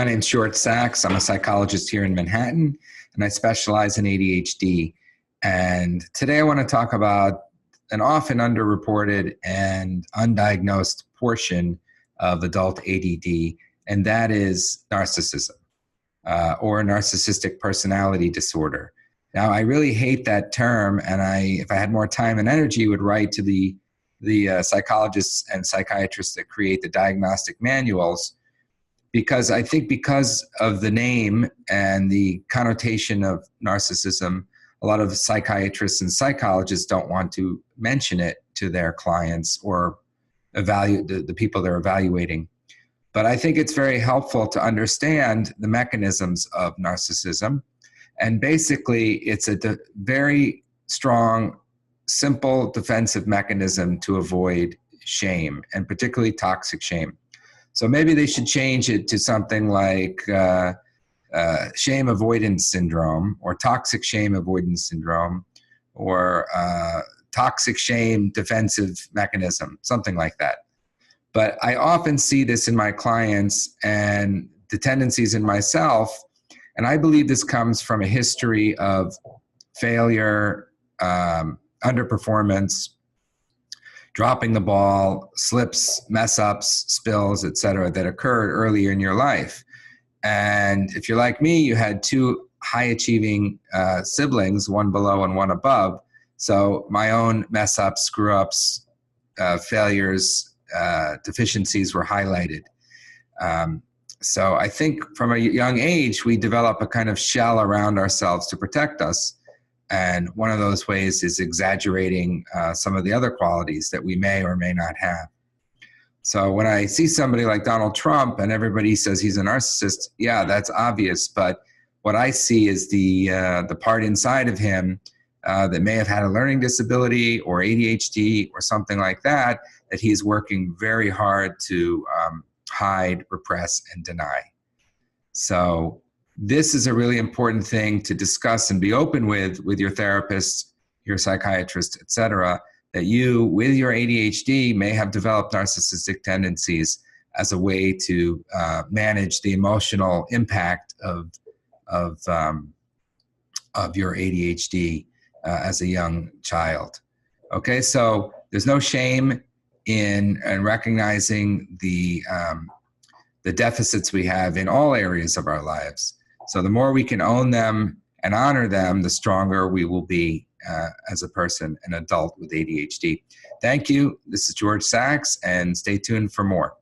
My name's George Sachs. I'm a psychologist here in Manhattan, and I specialize in ADHD. And today I want to talk about an often underreported and undiagnosed portion of adult ADD, and that is narcissism, or narcissistic personality disorder. Now, I really hate that term, and if I had more time and energy, would write to the psychologists and psychiatrists that create the diagnostic manuals, because I think because of the name and the connotation of narcissism, a lot of psychiatrists and psychologists don't want to mention it to their clients or evaluate the people they're evaluating. But I think it's very helpful to understand the mechanisms of narcissism. And basically, it's a very strong, simple defensive mechanism to avoid shame, and particularly toxic shame. So maybe they should change it to something like shame avoidance syndrome, or toxic shame avoidance syndrome, or toxic shame defensive mechanism, something like that. But I often see this in my clients and the tendencies in myself, and I believe this comes from a history of failure, underperformance, dropping the ball, slips, mess-ups, spills, etc., that occurred earlier in your life. And if you're like me, you had two high-achieving siblings, one below and one above. So my own mess-ups, screw-ups, failures, deficiencies were highlighted. So I think from a young age, we develop a kind of shell around ourselves to protect us. And one of those ways is exaggerating some of the other qualities that we may or may not have. So when I see somebody like Donald Trump and everybody says he's a narcissist, yeah, that's obvious. But what I see is the part inside of him that may have had a learning disability or ADHD or something like that, that he's working very hard to hide, repress, and deny. So this is a really important thing to discuss and be open with your therapist, your psychiatrist, etc., that you, with your ADHD, may have developed narcissistic tendencies as a way to manage the emotional impact of your ADHD as a young child. Okay, so there's no shame in recognizing the deficits we have in all areas of our lives. So the more we can own them and honor them, the stronger we will be as a person, an adult with ADHD. Thank you. This is George Sachs, and stay tuned for more.